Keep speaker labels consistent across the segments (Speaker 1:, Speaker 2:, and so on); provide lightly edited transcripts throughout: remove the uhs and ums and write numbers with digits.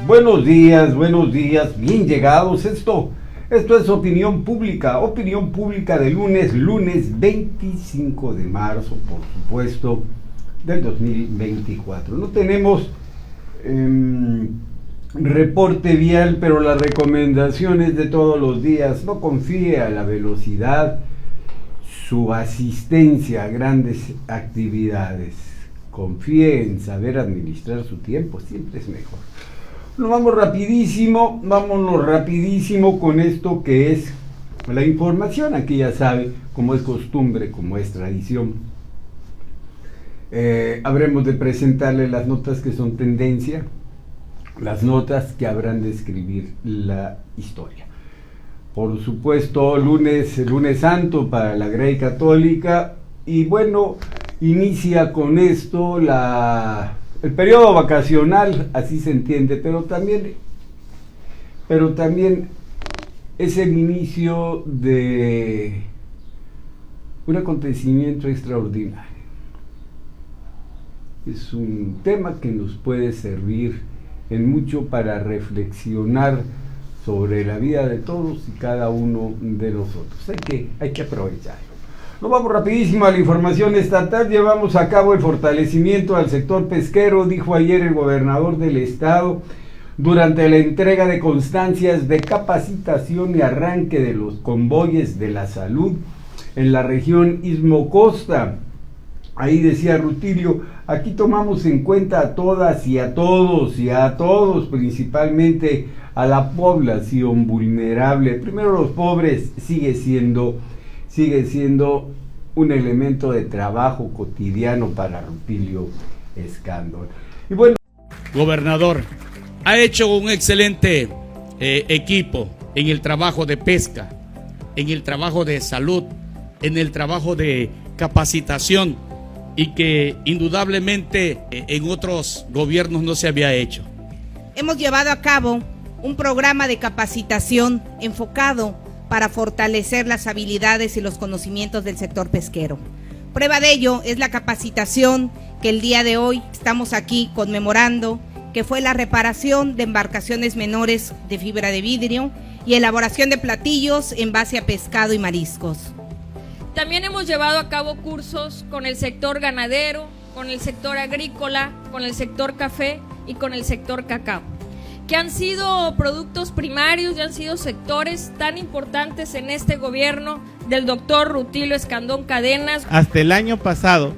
Speaker 1: buenos días, bien llegados. Esto es opinión pública de lunes 25 de marzo, por supuesto, del 2024. No tenemos reporte vial, pero las recomendaciones de todos los días: no confíe a la velocidad, su asistencia a grandes actividades, confíe en saber administrar su tiempo, siempre es mejor. Vámonos rapidísimo con esto que es la información. Aquí ya sabe, como es costumbre, como es tradición, habremos de presentarle las notas que son tendencia, las notas que habrán de escribir la historia. Por supuesto, lunes santo para la Grey Católica, y bueno, inicia con esto el periodo vacacional, así se entiende, pero también es el inicio de un acontecimiento extraordinario. Es un tema que nos puede servir en mucho para reflexionar sobre la vida de todos y cada uno de nosotros. Hay que aprovecharlo. Nos vamos rapidísimo a la información estatal. Llevamos a cabo el fortalecimiento al sector pesquero, dijo ayer el gobernador del estado durante la entrega de constancias de capacitación y arranque de los convoyes de la salud en la región Istmo Costa. Ahí decía Rutilio: aquí tomamos en cuenta a todas y a todos, principalmente a la población vulnerable. Primero los pobres sigue siendo un elemento de trabajo cotidiano para Rutilio Escandón. Y bueno,
Speaker 2: gobernador, ha hecho un excelente equipo en el trabajo de pesca, en el trabajo de salud, en el trabajo de capacitación, y que indudablemente en otros gobiernos no se había hecho.
Speaker 3: Hemos llevado a cabo un programa de capacitación enfocado para fortalecer las habilidades y los conocimientos del sector pesquero. Prueba de ello es la capacitación que el día de hoy estamos aquí conmemorando, que fue la reparación de embarcaciones menores de fibra de vidrio y elaboración de platillos en base a pescado y mariscos.
Speaker 4: También hemos llevado a cabo cursos con el sector ganadero, con el sector agrícola, con el sector café y con el sector cacao, que han sido productos primarios y han sido sectores tan importantes en este gobierno del doctor Rutilio Escandón Cadenas.
Speaker 5: Hasta el año pasado,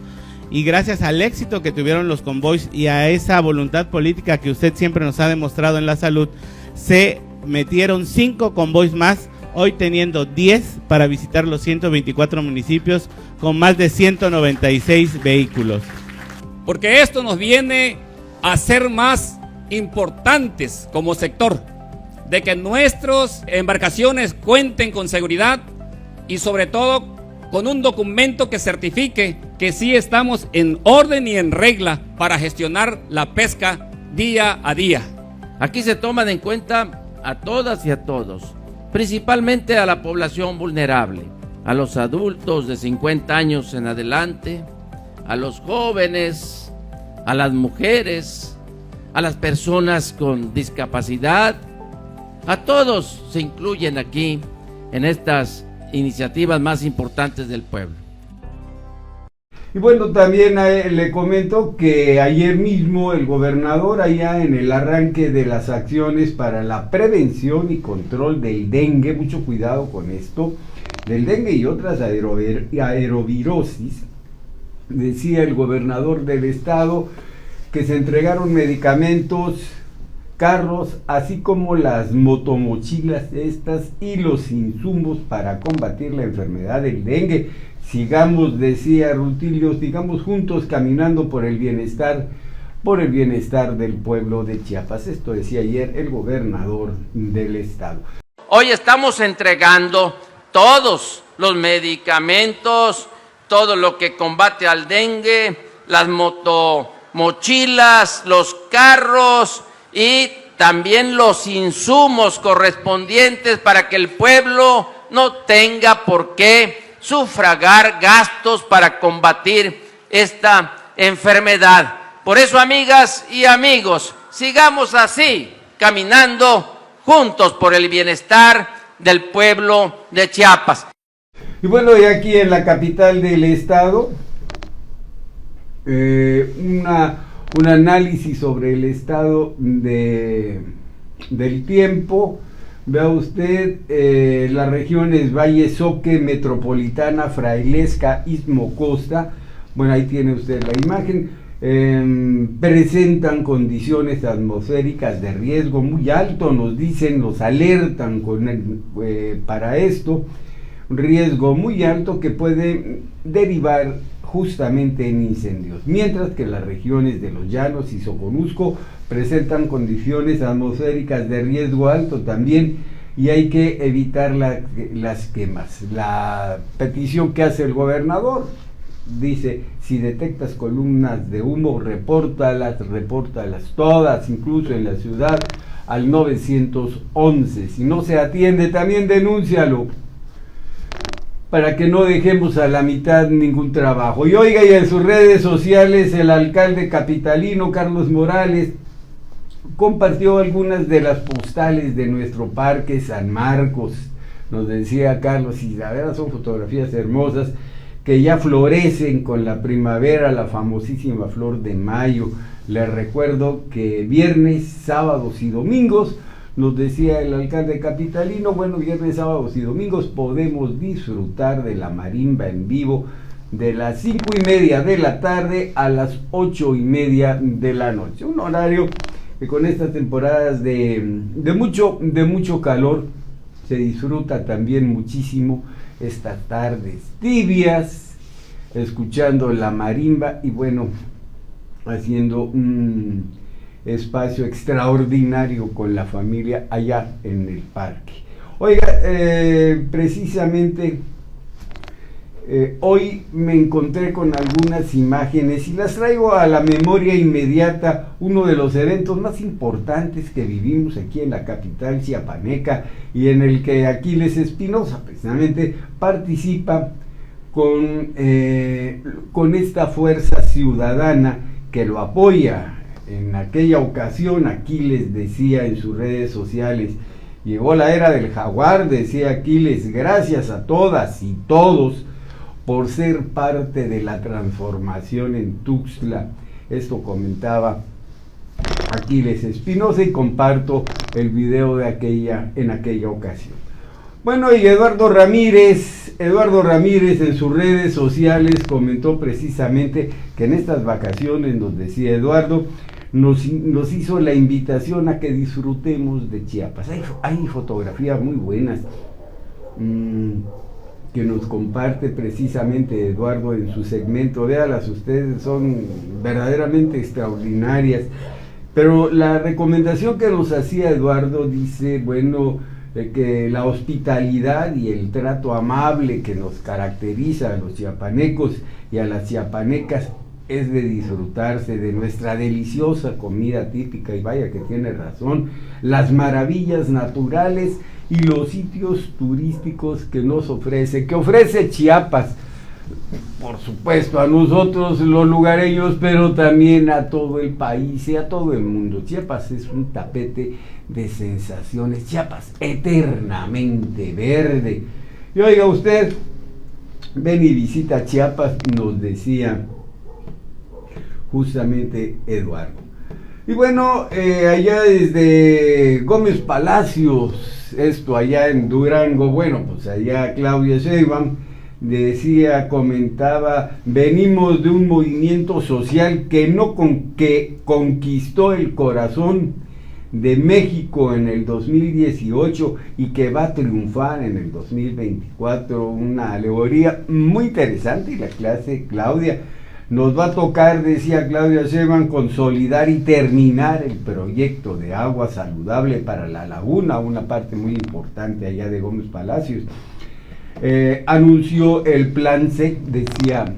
Speaker 5: y gracias al éxito que tuvieron los convoys y a esa voluntad política que usted siempre nos ha demostrado en la salud, se metieron 5 convoys más, hoy teniendo 10 para visitar los 124 municipios con más de 196 vehículos.
Speaker 2: Porque esto nos viene a ser más importantes como sector, de que nuestras embarcaciones cuenten con seguridad y sobre todo con un documento que certifique que sí estamos en orden y en regla para gestionar la pesca día a día.
Speaker 6: Aquí se toman en cuenta a todas y a todos, principalmente a la población vulnerable, a los adultos de 50 años en adelante, a los jóvenes, a las mujeres, a las personas con discapacidad. A todos se incluyen aquí en estas iniciativas más importantes del pueblo.
Speaker 1: Y bueno, también le comento que ayer mismo el gobernador, allá en el arranque de las acciones para la prevención y control del dengue, mucho cuidado con esto, del dengue y otras aerovirosis, decía el gobernador del estado que se entregaron medicamentos, carros, así como las motomochilas estas y los insumos para combatir la enfermedad del dengue. Sigamos, decía Rutilio, sigamos juntos caminando por el bienestar del pueblo de Chiapas. Esto decía ayer el gobernador del estado.
Speaker 6: Hoy estamos entregando todos los medicamentos, todo lo que combate al dengue, las motomochilas, los carros y también los insumos correspondientes para que el pueblo no tenga por qué sufragar gastos para combatir esta enfermedad. Por eso, amigas y amigos, sigamos así, caminando juntos por el bienestar del pueblo de Chiapas.
Speaker 1: Y bueno, y aquí en la capital del estado, un análisis sobre el estado del tiempo. Vea usted, las regiones Valle Soque, Metropolitana, Frailesca, Istmo Costa, bueno, ahí tiene usted la imagen, presentan condiciones atmosféricas de riesgo muy alto, nos dicen, nos alertan para esto, un riesgo muy alto que puede derivar justamente en incendios, mientras que las regiones de Los Llanos y Soconusco presentan condiciones atmosféricas de riesgo alto también, y hay que evitar las quemas. La petición que hace el gobernador dice: si detectas columnas de humo, repórtalas todas, incluso en la ciudad, al 911. Si no se atiende, también denúncialo, para que no dejemos a la mitad ningún trabajo. Y oiga, y en sus redes sociales el alcalde capitalino Carlos Morales compartió algunas de las postales de nuestro parque San Marcos. Nos decía Carlos, y la verdad son fotografías hermosas, que ya florecen con la primavera, la famosísima flor de mayo. Les recuerdo que viernes, sábados y domingos, nos decía el alcalde capitalino, bueno, viernes, sábados y domingos podemos disfrutar de la marimba en vivo de las 5:30 de la tarde a las 8:30 de la noche. Un horario que con estas temporadas de mucho calor se disfruta también muchísimo, estas tardes tibias, escuchando la marimba y bueno, haciendo un espacio extraordinario con la familia allá en el parque. Oiga, precisamente hoy me encontré con algunas imágenes y las traigo a la memoria inmediata, uno de los eventos más importantes que vivimos aquí en la capital chiapaneca y en el que Aquiles Espinosa precisamente participa con esta fuerza ciudadana que lo apoya. En aquella ocasión Aquiles decía en sus redes sociales: llegó la era del jaguar, decía Aquiles, gracias a todas y todos por ser parte de la transformación en Tuxtla. Esto comentaba Aquiles Espinosa y comparto el video en aquella ocasión. Bueno, y Eduardo Ramírez en sus redes sociales comentó precisamente que en estas vacaciones, nos decía Eduardo, nos hizo la invitación a que disfrutemos de Chiapas. Hay fotografías muy buenas que nos comparte precisamente Eduardo en su segmento. Véalas ustedes, son verdaderamente extraordinarias. Pero la recomendación que nos hacía Eduardo dice, bueno, que la hospitalidad y el trato amable que nos caracteriza a los chiapanecos y a las chiapanecas es de disfrutarse de nuestra deliciosa comida típica, y vaya que tiene razón, las maravillas naturales y los sitios turísticos que ofrece Chiapas, por supuesto a nosotros los lugareños, pero también a todo el país y a todo el mundo. Chiapas es un tapete de sensaciones, Chiapas eternamente verde. Y oiga usted, ven y visita Chiapas, nos decía justamente Eduardo. Y bueno, allá desde Gómez Palacios, esto allá en Durango, bueno, pues allá Claudia Sheinbaum comentaba, venimos de un movimiento social que conquistó el corazón de México en el 2018 y que va a triunfar en el 2024, una alegoría muy interesante. Y la clase Claudia nos va a tocar, decía Claudia Sheinbaum, consolidar y terminar el proyecto de agua saludable para la laguna, una parte muy importante allá de Gómez Palacios. Anunció el plan C, decía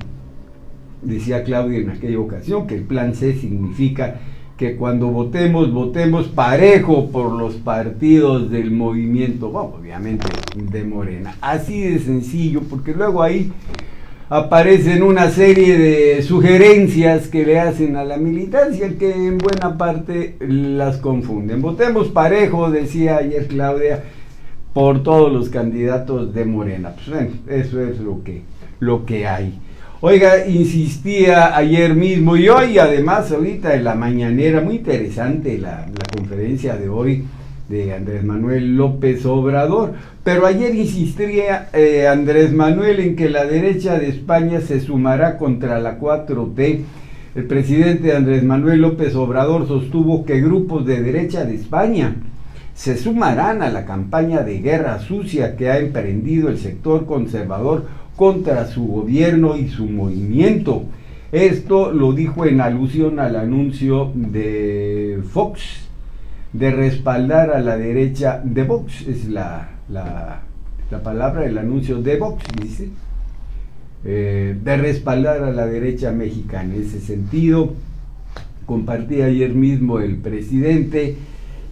Speaker 1: Claudia en aquella ocasión, que el plan C significa que cuando votemos parejo por los partidos del movimiento, bueno, obviamente de Morena, así de sencillo, porque luego ahí aparecen una serie de sugerencias que le hacen a la militancia que en buena parte las confunden. Votemos parejo, decía ayer Claudia, por todos los candidatos de Morena. Pues bueno, eso es lo que hay. Oiga, insistía ayer mismo y hoy además ahorita en la mañanera, muy interesante la conferencia de hoy de Andrés Manuel López Obrador, pero ayer insistía Andrés Manuel en que la derecha de España se sumará contra la 4T. El presidente Andrés Manuel López Obrador sostuvo que grupos de derecha de España se sumarán a la campaña de guerra sucia que ha emprendido el sector conservador contra su gobierno y su movimiento. Esto lo dijo en alusión al anuncio de Fox de respaldar a la derecha de Vox, es la palabra, el anuncio de Vox, dice, de respaldar a la derecha mexicana. En ese sentido, compartía ayer mismo el presidente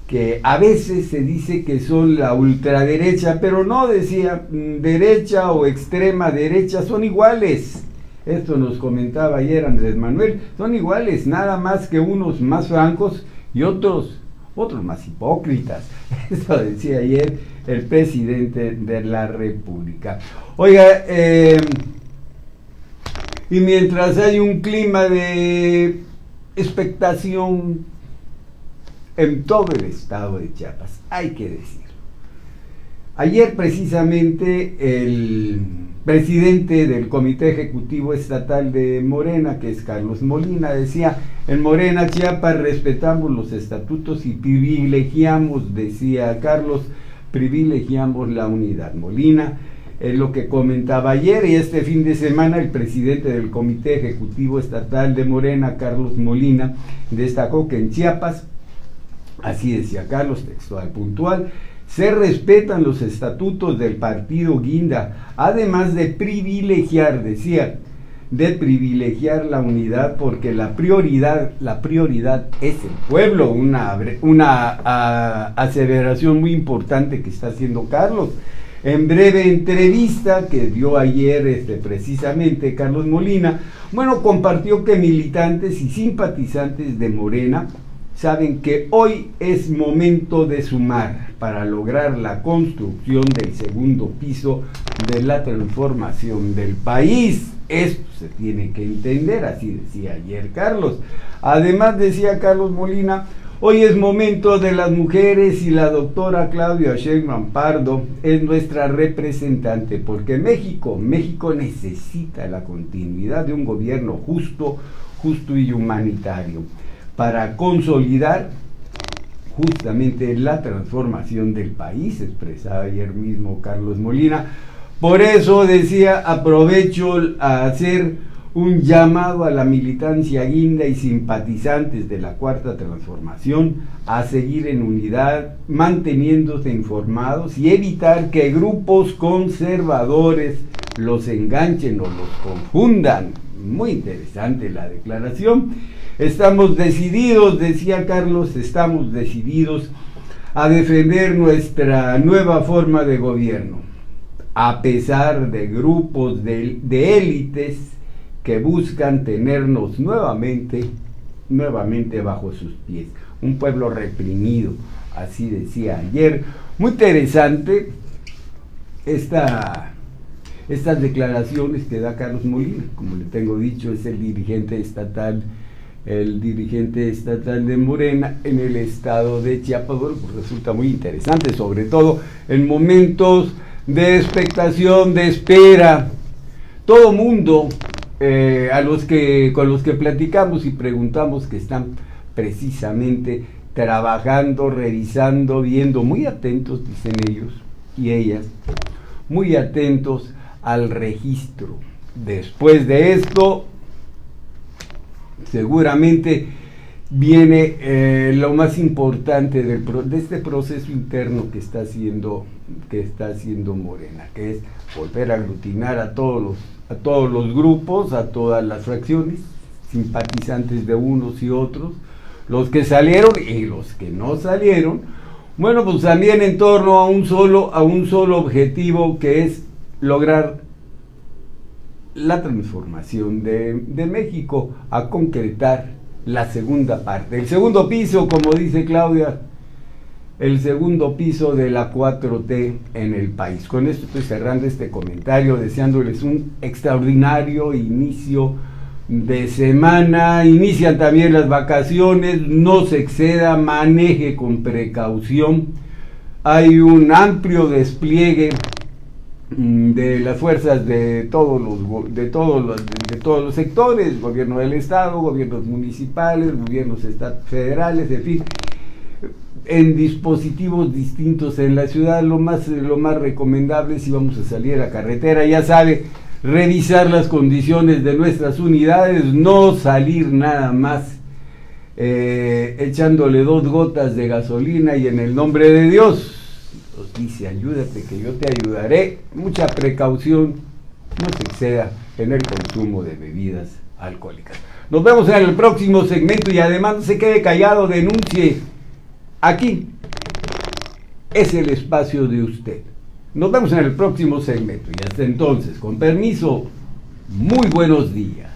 Speaker 1: que a veces se dice que son la ultraderecha, pero no, decía, derecha o extrema derecha son iguales. Esto nos comentaba ayer Andrés Manuel, son iguales, nada más que unos más francos y otros más hipócritas. Eso decía ayer el presidente de la República. Oiga, y mientras hay un clima de expectación en todo el estado de Chiapas, hay que decirlo. Ayer precisamente el presidente del Comité Ejecutivo Estatal de Morena, que es Carlos Molina, decía: en Morena, Chiapas, respetamos los estatutos y privilegiamos, decía Carlos, privilegiamos la unidad. Molina es lo que comentaba ayer, y este fin de semana el presidente del Comité Ejecutivo Estatal de Morena, Carlos Molina, destacó que en Chiapas, así decía Carlos, textual puntual, se respetan los estatutos del partido Guinda, además de privilegiar, decía, de privilegiar la unidad, porque la prioridad es el pueblo, una aseveración muy importante que está haciendo Carlos. En breve entrevista que dio ayer precisamente Carlos Molina, bueno, compartió que militantes y simpatizantes de Morena saben que hoy es momento de sumar para lograr la construcción del segundo piso de la transformación del país. Esto se tiene que entender, así decía ayer Carlos. Además, decía Carlos Molina, hoy es momento de las mujeres y la doctora Claudia Sheinbaum Pardo es nuestra representante, porque México necesita la continuidad de un gobierno justo y humanitario para consolidar justamente la transformación del país, expresaba ayer mismo Carlos Molina. Por eso, decía, aprovecho a hacer un llamado a la militancia guinda y simpatizantes de la Cuarta Transformación a seguir en unidad, manteniéndose informados y evitar que grupos conservadores los enganchen o los confundan. Muy interesante la declaración. Estamos decididos, decía Carlos, estamos decididos a defender nuestra nueva forma de gobierno, a pesar de grupos de élites que buscan tenernos nuevamente bajo sus pies. Un pueblo reprimido, así decía ayer. Muy interesante estas declaraciones que da Carlos Molina. Como le tengo dicho, es el dirigente estatal de Morena en el estado de Chiapas. Bueno, pues resulta muy interesante, sobre todo en momentos de expectación, de espera. Todo mundo, con los que platicamos y preguntamos, que están precisamente trabajando, revisando, viendo, muy atentos, dicen ellos y ellas, muy atentos al registro. Después de esto, seguramente viene lo más importante de este proceso interno que está haciendo Morena, que es volver a aglutinar a todos los grupos, a todas las fracciones, simpatizantes de unos y otros, los que salieron y los que no salieron. Bueno, pues también en torno a un solo objetivo, que es lograr la transformación de México, a concretar la segunda parte, el segundo piso, como dice Claudia, el segundo piso de la 4T en el país. Con esto estoy cerrando este comentario, deseándoles un extraordinario inicio de semana. Inician también las vacaciones, no se exceda, maneje con precaución. Hay un amplio despliegue de las fuerzas de todos los sectores, gobierno del estado, gobiernos municipales, gobiernos federales, en fin, en dispositivos distintos en la ciudad. Lo más recomendable, si vamos a salir a carretera, ya sabe, revisar las condiciones de nuestras unidades, no salir nada más echándole 2 gotas de gasolina y en el nombre de Dios nos dice: ayúdate que yo te ayudaré. Mucha precaución, no se exceda en el consumo de bebidas alcohólicas. Nos vemos en el próximo segmento y además no se quede callado, denuncie. Aquí es el espacio de usted. Nos vemos en el próximo segmento y hasta entonces, con permiso, muy buenos días.